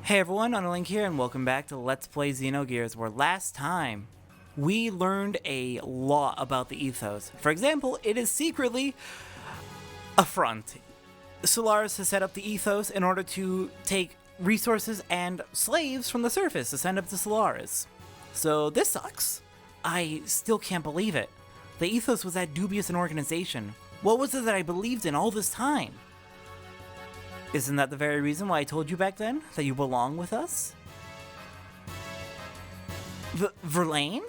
Hey everyone, OniLink here, and welcome back to Let's Play Xenogears, where last time we learned a lot about the Ethos. For example, it is secretly a front. Solaris has set up the Ethos in order to take resources and slaves from the surface to send up to Solaris. So this sucks. I still can't believe it. The Ethos was that dubious an organization. What was it that I believed in all this time? Isn't that the very reason why I told you back then that you belong with us? Verlaine?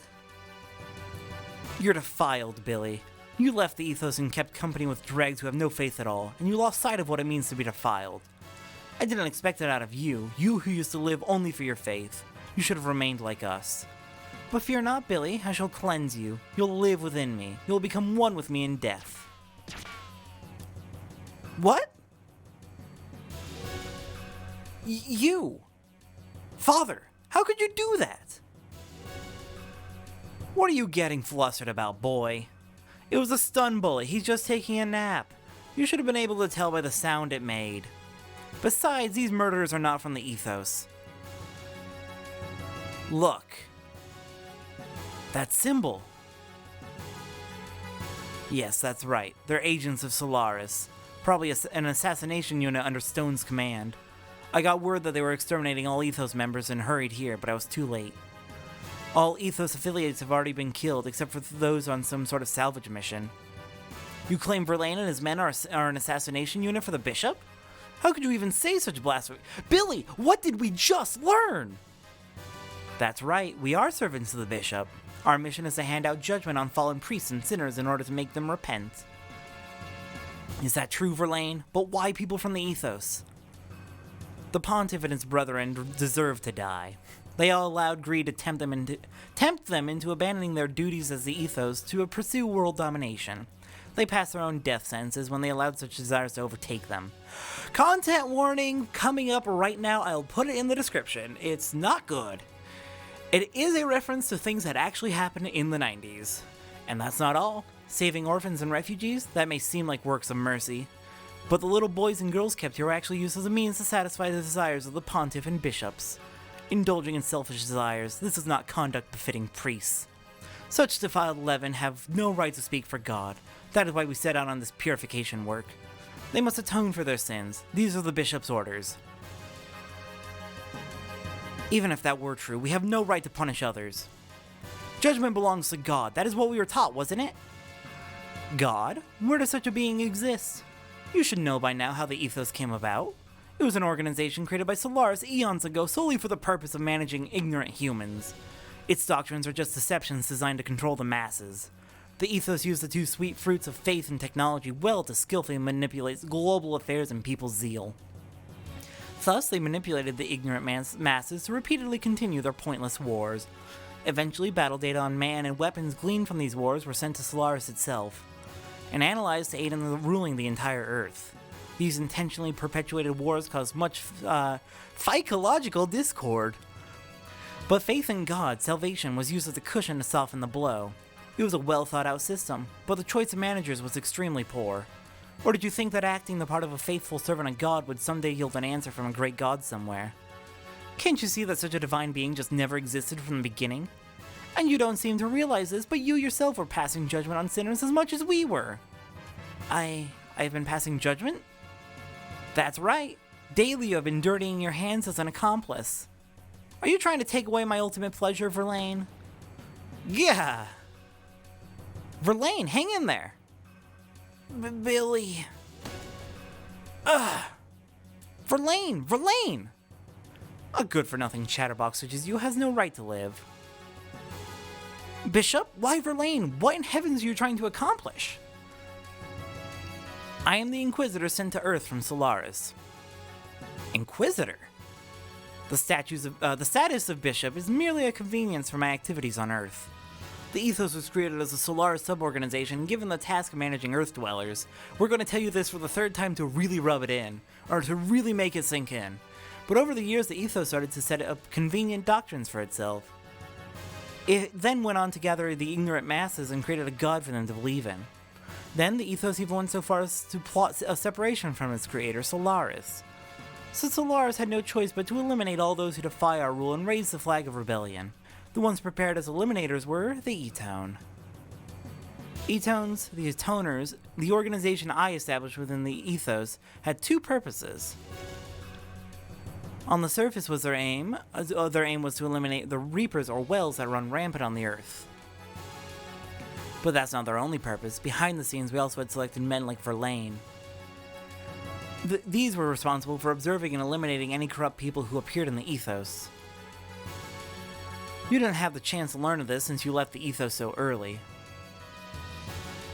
You're defiled, Billy. You left the Ethos and kept company with dregs who have no faith at all, and you lost sight of what it means to be defiled. I didn't expect it out of you who used to live only for your faith. You should have remained like us. But fear not, Billy, I shall cleanse you. You'll live within me. You'll become one with me in death. What? You! Father, how could you do that? What are you getting flustered about, boy? It was a stun bullet. He's just taking a nap. You should have been able to tell by the sound it made. Besides, these murderers are not from the Ethos. Look. That symbol. Yes, that's right. They're agents of Solaris. Probably an assassination unit under Stone's command. I got word that they were exterminating all Ethos members and hurried here, but I was too late. All Ethos affiliates have already been killed, except for those on some sort of salvage mission. You claim Verlaine and his men are an assassination unit for the Bishop? How could you even say such blasphemy? Billy, what did we just learn? That's right, we are servants of the Bishop. Our mission is to hand out judgment on fallen priests and sinners in order to make them repent. Is that true, Verlaine? But why people from the Ethos? The Pontiff and his brethren deserve to die. They all allowed greed to tempt them into abandoning their duties as the Ethos to pursue world domination. They passed their own death sentences when they allowed such desires to overtake them. Content warning coming up right now. I'll put it in the description. It's not good. It is a reference to things that actually happened in the 90s. And that's not all. Saving orphans and refugees, that may seem like works of mercy. But the little boys and girls kept here were actually used as a means to satisfy the desires of the Pontiff and bishops. Indulging in selfish desires, this is not conduct befitting priests. Such defiled leaven have no right to speak for God. That is why we set out on this purification work. They must atone for their sins. These are the bishop's orders. Even if that were true, we have no right to punish others. Judgment belongs to God. That is what we were taught, wasn't it? God? Where does such a being exist? You should know by now how the Ethos came about. It was an organization created by Solaris eons ago solely for the purpose of managing ignorant humans. Its doctrines are just deceptions designed to control the masses. The Ethos used the two sweet fruits of faith and technology well to skillfully manipulate global affairs and people's zeal. Thus, they manipulated the ignorant masses to repeatedly continue their pointless wars. Eventually, battle data on man and weapons gleaned from these wars were sent to Solaris itself, and analyzed to aid in ruling the entire Earth. These intentionally perpetuated wars caused much psychological discord. But faith in God, salvation, was used as a cushion to soften the blow. It was a well thought out system, but the choice of managers was extremely poor. Or did you think that acting the part of a faithful servant of God would someday yield an answer from a great God somewhere? Can't you see that such a divine being just never existed from the beginning? And you don't seem to realize this, but you yourself were passing judgment on sinners as much as we were. I've been passing judgment? That's right. Daily you have been dirtying your hands as an accomplice. Are you trying to take away my ultimate pleasure, Verlaine? Yeah. Verlaine, hang in there. Billy. Ugh. Verlaine! A good-for-nothing chatterbox such as you has no right to live. Bishop, why Verlaine? What in heavens are you trying to accomplish? I am the Inquisitor sent to Earth from Solaris. Inquisitor? The status of Bishop is merely a convenience for my activities on Earth. The Ethos was created as a Solaris sub-organization given the task of managing Earth dwellers. We're going to tell you this for the third time to really rub it in, or to really make it sink in. But over the years, the Ethos started to set up convenient doctrines for itself. It then went on to gather the ignorant masses and created a god for them to believe in. Then the Ethos even went so far as to plot a separation from its creator, Solaris. So Solaris had no choice but to eliminate all those who defy our rule and raise the flag of rebellion. The ones prepared as eliminators were the Etone. Etones, the Atoners, the organization I established within the Ethos, had two purposes. On the surface was their aim was to eliminate the Reapers or Wells that run rampant on the Earth. But that's not their only purpose. Behind the scenes, we also had selected men like Verlaine. These were responsible for observing and eliminating any corrupt people who appeared in the Ethos. You didn't have the chance to learn of this since you left the Ethos so early.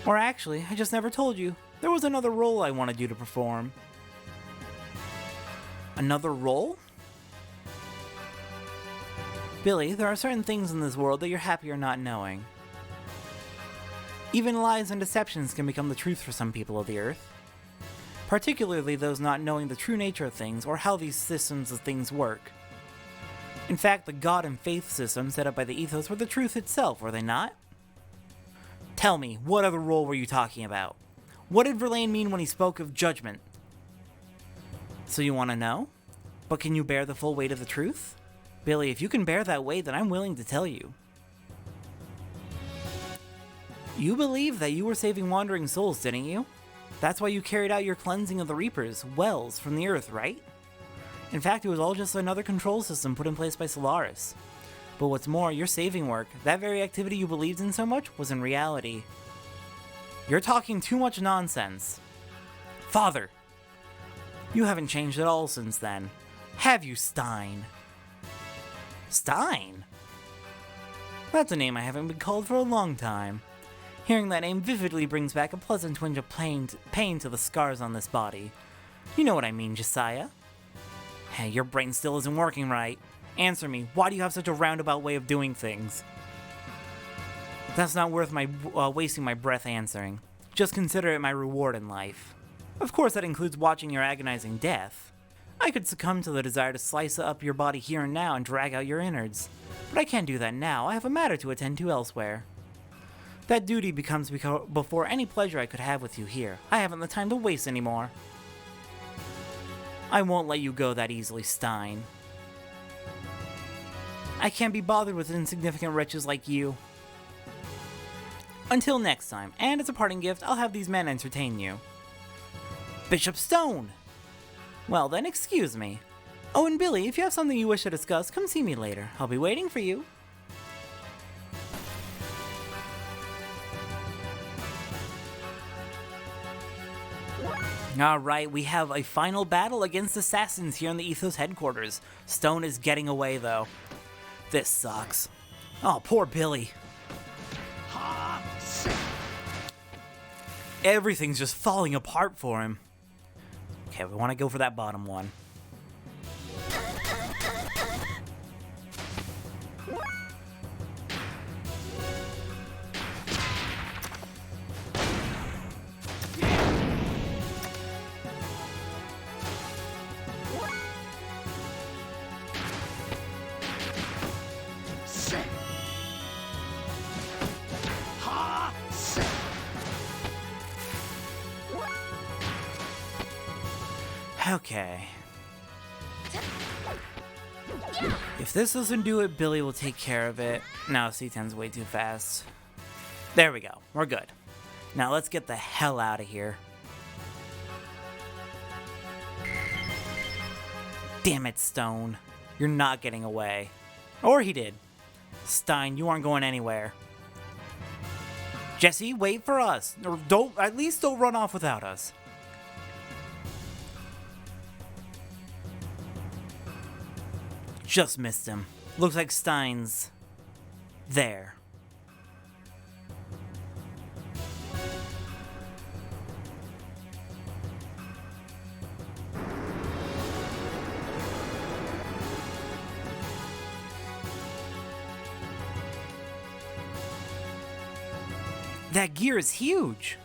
Or actually, I just never told you. There was another role I wanted you to perform. Another role? Billy, there are certain things in this world that you're happier not knowing. Even lies and deceptions can become the truth for some people of the Earth. Particularly those not knowing the true nature of things or how these systems of things work. In fact, the God and faith systems set up by the Ethos were the truth itself, were they not? Tell me, what other role were you talking about? What did Verlaine mean when he spoke of judgment? So you want to know? But can you bear the full weight of the truth? Billy, if you can bear that weight, then I'm willing to tell you. You believe that you were saving wandering souls, didn't you? That's why you carried out your cleansing of the Reapers, Wells, from the Earth, right? In fact, it was all just another control system put in place by Solaris. But what's more, your saving work, that very activity you believed in so much, was in reality. You're talking too much nonsense. Father! You haven't changed at all since then. Have you, Stein? Stein? That's a name I haven't been called for a long time. Hearing that name vividly brings back a pleasant twinge of pain to the scars on this body. You know what I mean, Josiah? Hey, your brain still isn't working right. Answer me, why do you have such a roundabout way of doing things? That's not worth my wasting my breath answering. Just consider it my reward in life. Of course that includes watching your agonizing death. I could succumb to the desire to slice up your body here and now and drag out your innards. But I can't do that now, I have a matter to attend to elsewhere. That duty becomes before any pleasure I could have with you here. I haven't the time to waste anymore. I won't let you go that easily, Stein. I can't be bothered with insignificant wretches like you. Until next time, and as a parting gift, I'll have these men entertain you. Bishop Stone! Well then, excuse me. Oh, and Billy, if you have something you wish to discuss, come see me later. I'll be waiting for you. Alright, we have a final battle against assassins here in the Ethos headquarters. Stone is getting away, though. This sucks. Oh, poor Billy. Everything's just falling apart for him. Okay, we want to go for that bottom one. Okay. If this doesn't do it, Billy will take care of it. No, C10's way too fast. There we go. We're good. Now let's get the hell out of here. Damn it, Stone. You're not getting away. Or he did. Stein, you aren't going anywhere. Jesse, wait for us. Or at least don't run off without us. Just missed him. Looks like Stein's there. That gear is huge.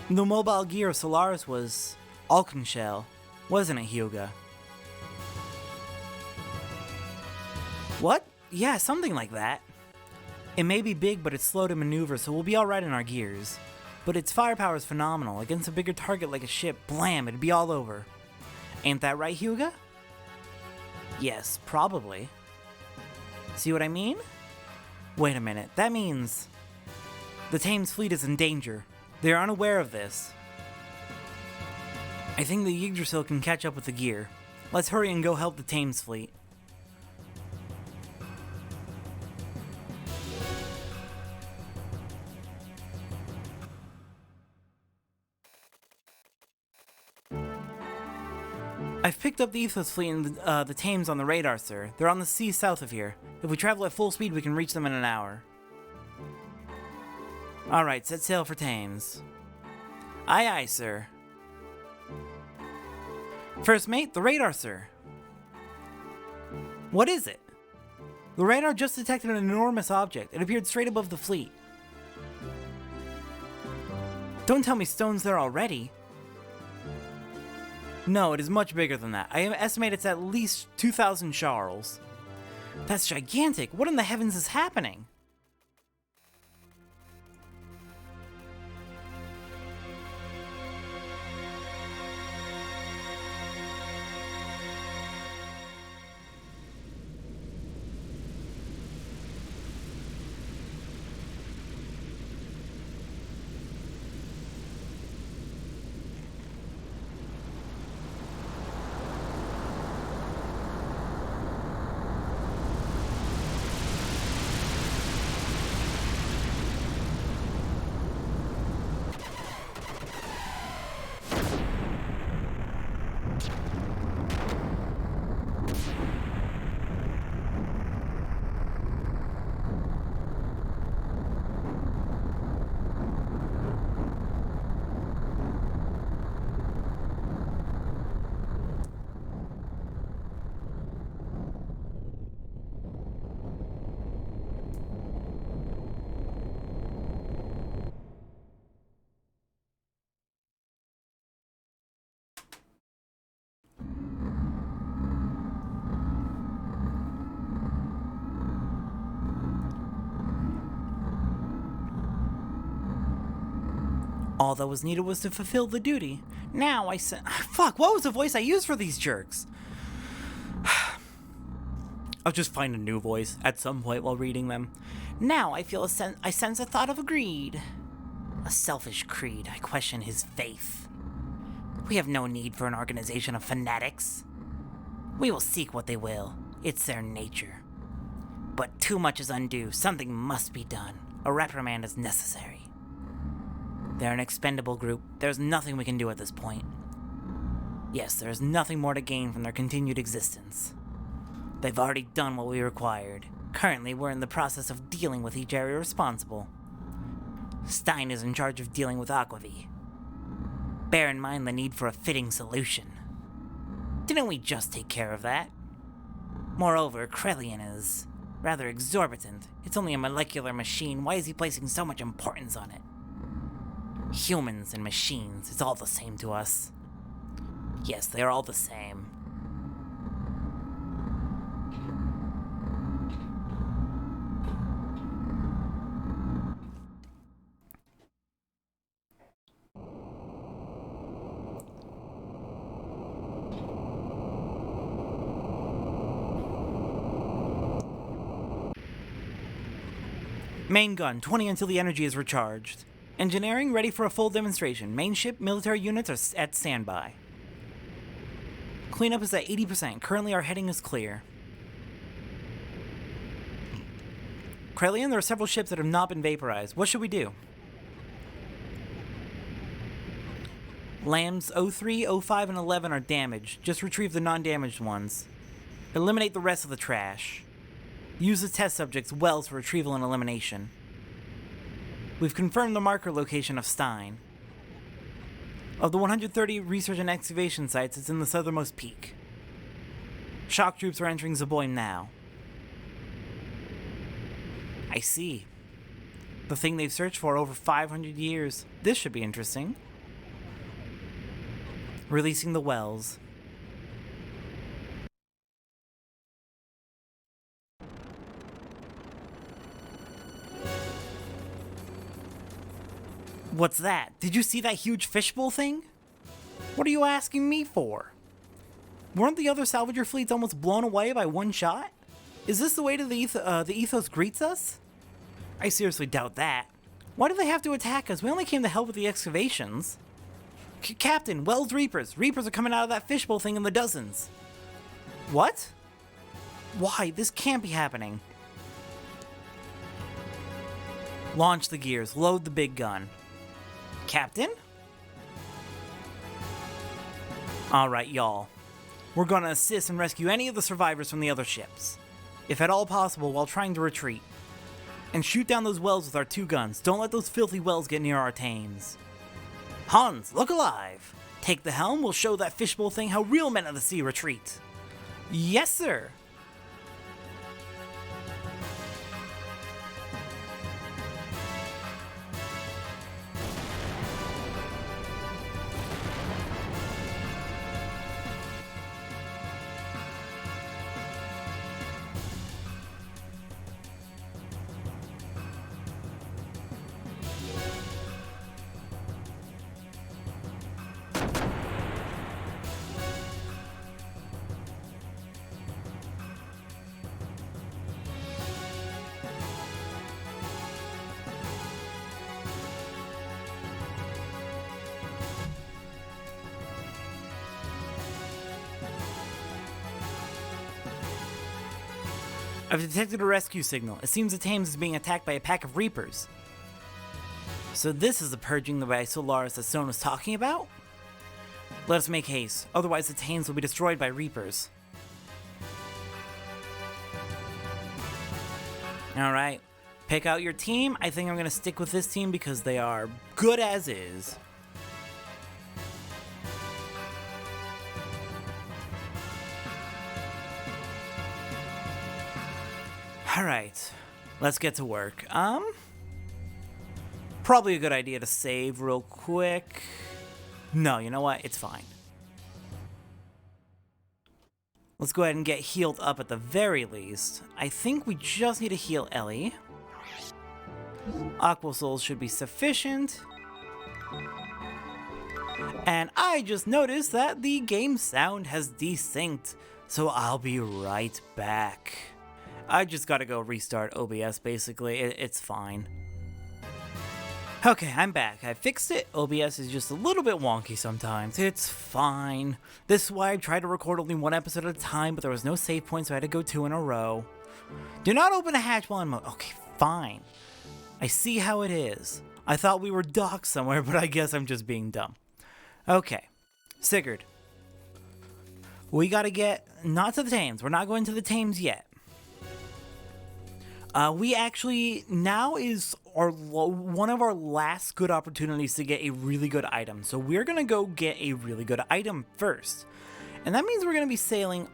The mobile gear of Solaris was Alkenshell, wasn't it, Hyuga? What? Yeah, something like that. It may be big, but it's slow to maneuver, so we'll be alright in our gears. But its firepower is phenomenal. Against a bigger target like a ship, blam, it'd be all over. Ain't that right, Hyuga? Yes, probably. See what I mean? Wait a minute, that means the Thames fleet is in danger. They are unaware of this. I think the Yggdrasil can catch up with the gear. Let's hurry and go help the Thames fleet. I've picked up the Ethos fleet and the Thames on the radar, sir. They're on the sea south of here. If we travel at full speed, we can reach them in an hour. Alright, set sail for Thames. Aye aye, sir. First mate, the radar, sir. What is it? The radar just detected an enormous object. It appeared straight above the fleet. Don't tell me Stone's there already. No, it is much bigger than that. I estimate it's at least 2,000 Charles. That's gigantic. What in the heavens is happening? All that was needed was to fulfill the duty. Now I said, fuck, what was the voice I used for these jerks? I'll just find a new voice at some point while reading them. Now I feel I sense a thought of greed. A selfish creed. I question his faith. We have no need for an organization of fanatics. We will seek what they will. It's their nature. But too much is undue. Something must be done. A reprimand is necessary. They're an expendable group. There's nothing we can do at this point. Yes, there is nothing more to gain from their continued existence. They've already done what we required. Currently, we're in the process of dealing with each area responsible. Stein is in charge of dealing with Aquvy. Bear in mind the need for a fitting solution. Didn't we just take care of that? Moreover, Krelian is rather exorbitant. It's only a molecular machine. Why is he placing so much importance on it? Humans and machines, it's all the same to us. Yes, they are all the same. Main gun, 20 until the energy is recharged. Engineering, ready for a full demonstration. Main ship, military units are at standby. Cleanup is at 80%. Currently our heading is clear. Krelian, there are several ships that have not been vaporized. What should we do? Lambs 03, 05, and 11 are damaged. Just retrieve the non-damaged ones. Eliminate the rest of the trash. Use the test subjects' wells for retrieval and elimination. We've confirmed the marker location of Stein. Of the 130 research and excavation sites, it's in the southernmost peak. Shock troops are entering Zaboim now. I see. The thing they've searched for over 500 years. This should be interesting. Releasing the wells. What's that? Did you see that huge fishbowl thing? What are you asking me for? Weren't the other salvager fleets almost blown away by one shot? Is this the way to the Ethos greets us? I seriously doubt that. Why do they have to attack us? We only came to help with the excavations. Captain, Wells Reapers. Reapers are coming out of that fishbowl thing in the dozens. What? Why? This can't be happening. Launch the gears. Load the big gun. Captain? Alright, y'all. We're gonna assist and rescue any of the survivors from the other ships, if at all possible, while trying to retreat. And shoot down those wells with our 2 guns. Don't let those filthy wells get near our Thames. Hans, look alive! Take the helm, we'll show that fishbowl thing how real men of the sea retreat. Yes, sir! I've detected a rescue signal. It seems the Thames is being attacked by a pack of Reapers. So this is the purging by Solaris that Stone was talking about? Let us make haste, otherwise the Thames will be destroyed by Reapers. Alright, pick out your team. I think I'm going to stick with this team because they are good as is. Alright, let's get to work. Probably a good idea to save real quick. No, you know what? It's fine. Let's go ahead and get healed up at the very least. I think we just need to heal Ellie. Aqua Souls should be sufficient. And I just noticed that the game sound has desynced, so I'll be right back. I just gotta go restart OBS, basically. It's fine. Okay, I'm back. I fixed it. OBS is just a little bit wonky sometimes. It's fine. This is why I tried to record only 1 episode at a time, but there was no save point, so I had to go 2 in a row. Do not open a hatch while in mode. Okay, fine. I see how it is. I thought we were docked somewhere, but I guess I'm just being dumb. Okay. Sigurd. We gotta get... not to the Thames. We're not going to the Thames yet. We actually, now is one of our last good opportunities to get a really good item. So we're going to go get a really good item first. And that means we're going to be sailing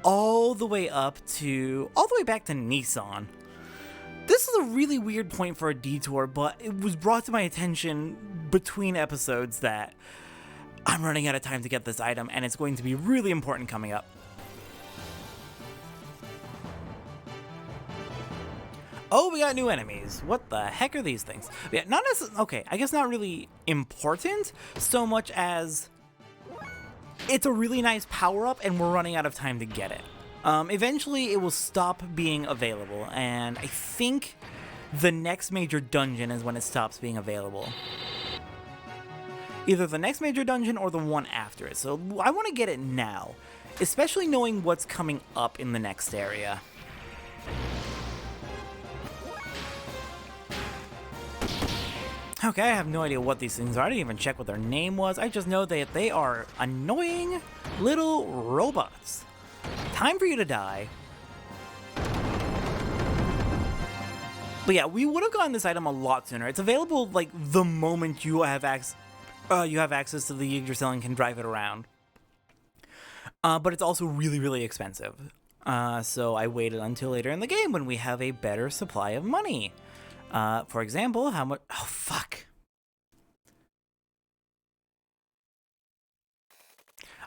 all the way back to Nissan. This is a really weird point for a detour, but it was brought to my attention between episodes that I'm running out of time to get this item, and it's going to be really important coming up. Oh, we got new enemies. What the heck are these things? Yeah, not necessarily, okay, I guess not really important so much as it's a really nice power-up and we're running out of time to get it. Eventually it will stop being available, and I think the next major dungeon is when it stops being available. Either the next major dungeon or the one after it, so I want to get it now, especially knowing what's coming up in the next area. Okay, I have no idea what these things are. I didn't even check what their name was. I just know that they are annoying little robots. Time for you to die. But yeah, we would have gotten this item a lot sooner. It's available like the moment you have access to the Yggdrasil and can drive it around. But it's also really, really expensive. So I waited until later in the game when we have a better supply of money. For example, how much... Oh, fuck.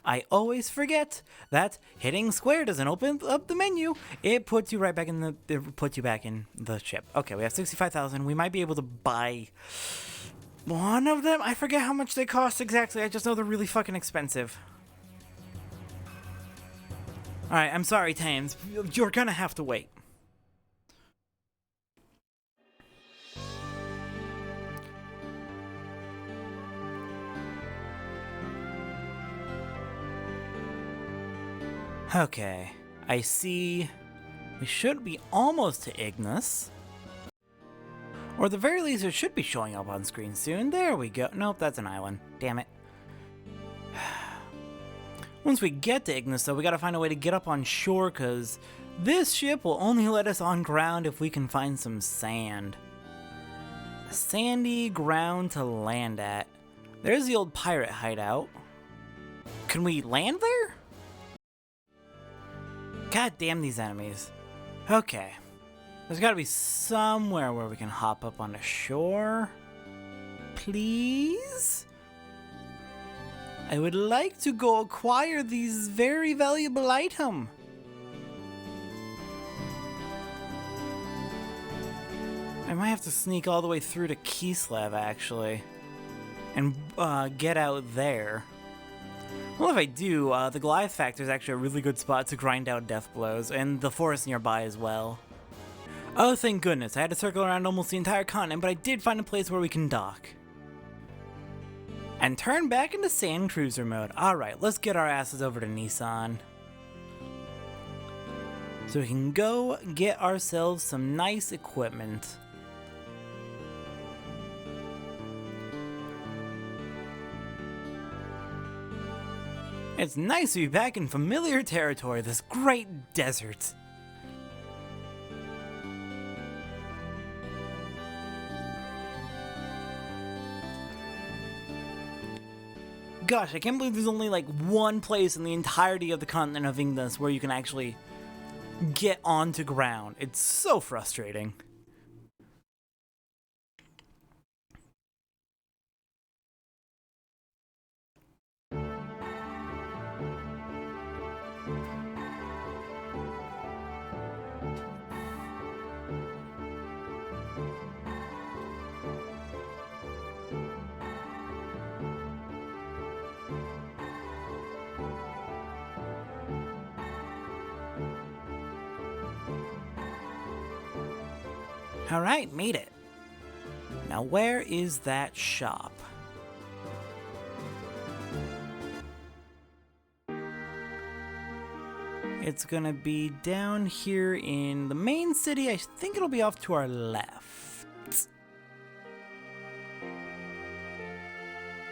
I always forget that hitting square doesn't open up the menu. It puts you right back in the... It puts you back in the ship. Okay, we have 65,000. We might be able to buy one of them. I forget how much they cost exactly. I just know they're really fucking expensive. Alright, I'm sorry, Thames. You're gonna have to wait. Okay, I see we should be almost to Ignis. Or at the very least, it should be showing up on screen soon. There we go. Nope, that's an island. Damn it. Once we get to Ignis, though, we gotta find a way to get up on shore, because this ship will only let us on ground if we can find some sand. A sandy ground to land at. There's the old pirate hideout. Can we land there? God damn these enemies. Okay. There's gotta be somewhere where we can hop up on the shore. Please? I would like to go acquire these very valuable item. I might have to sneak all the way through to Kislev, actually. And get out there. Well, if I do, the Goliath Factor is actually a really good spot to grind out death blows, and the forest nearby as well. Oh, thank goodness, I had to circle around almost the entire continent, but I did find a place where we can dock. And turn back into sand cruiser mode. Alright, let's get our asses over to Nissan. So we can go get ourselves some nice equipment. It's nice to be back in familiar territory, this great desert. Gosh, I can't believe there's only like one place in the entirety of the continent of Ignis where you can actually get onto ground. It's so frustrating. Alright, made it. Now where is that shop? It's gonna be down here in the main city. I think it'll be off to our left.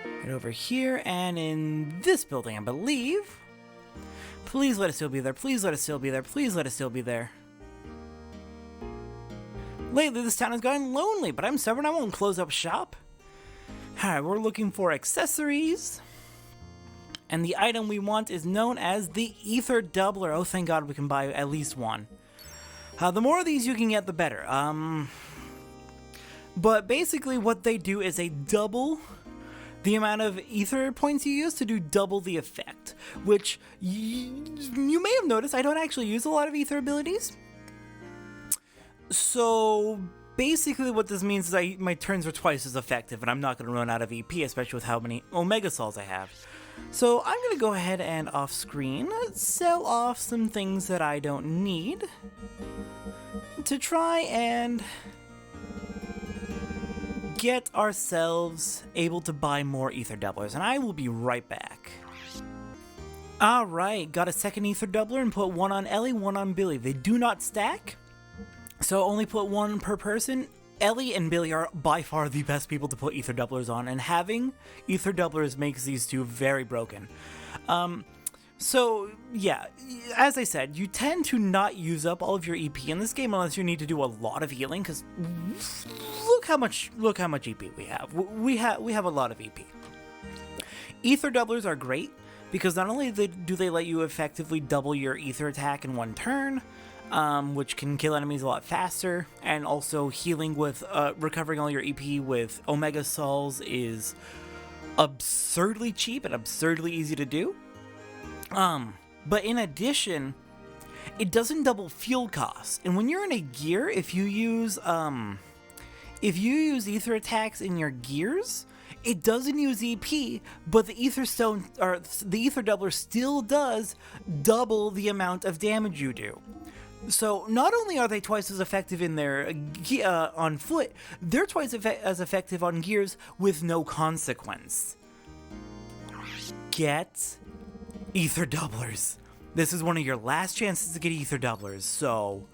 Right over here and in this building, I believe. Please let it still be there. Please let it still be there. Please let it still be there. Lately, this town has gotten lonely, but I'm stubborn. I won't close up shop. Alright, we're looking for accessories. And the item we want is known as the Ether Doubler. Oh, thank God we can buy at least one. The more of these you can get, the better. But basically what they do is they double the amount of ether points you use to do double the effect. Which, you may have noticed, I don't actually use a lot of ether abilities. So basically what this means is my turns are twice as effective and I'm not going to run out of EP, especially with how many Omega Souls I have. So I'm going to go ahead and off screen sell off some things that I don't need to try and get ourselves able to buy more ether doublers, and I will be right back. Alright, got a second ether doubler and put one on Ellie, one on Billy. They do not stack. So only put one per person. Ellie and Billy are by far the best people to put ether doublers on, and having ether doublers makes these two very broken. So yeah, as I said, you tend to not use up all of your EP in this game unless you need to do a lot of healing, because look how much EP we have. We have a lot of EP. Ether doublers are great because not only do they let you effectively double your ether attack in one turn, which can kill enemies a lot faster, and also healing with recovering all your EP with Omega Souls is absurdly cheap and absurdly easy to do. But in addition, it doesn't double fuel costs. And when you're in a gear, if you use ether attacks in your gears, It doesn't use EP, but the Ether Stone, or the Ether Doubler still does double the amount of damage you do. So not only are they twice as effective in their on foot, they're twice as effective on gears with no consequence. Get Ether Doublers. This is one of your last chances to get Ether Doublers, so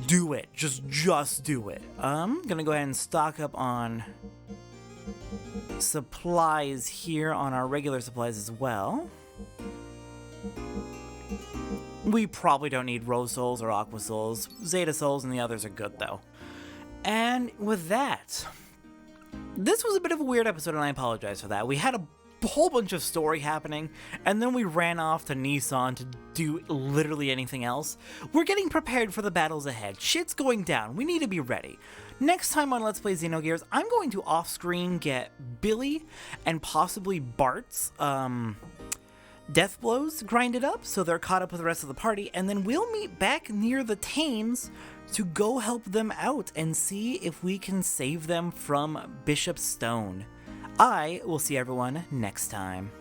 do it. Just do it. I'm gonna go ahead and stock up on supplies here on our regular supplies as well. We probably don't need Rose Souls or Aqua Souls. Zeta Souls and the others are good though. And with that, this was a bit of a weird episode and I apologize for that. We had a whole bunch of story happening, and then we ran off to Nissan to do literally anything else. We're getting prepared for the battles ahead. Shit's going down. We need to be ready. Next time on Let's Play Xenogears, I'm going to off-screen get Billy and possibly Bart's death blows grinded up so they're caught up with the rest of the party, and then we'll meet back near the Thames to go help them out and see if we can save them from Bishop Stone. I will see everyone next time.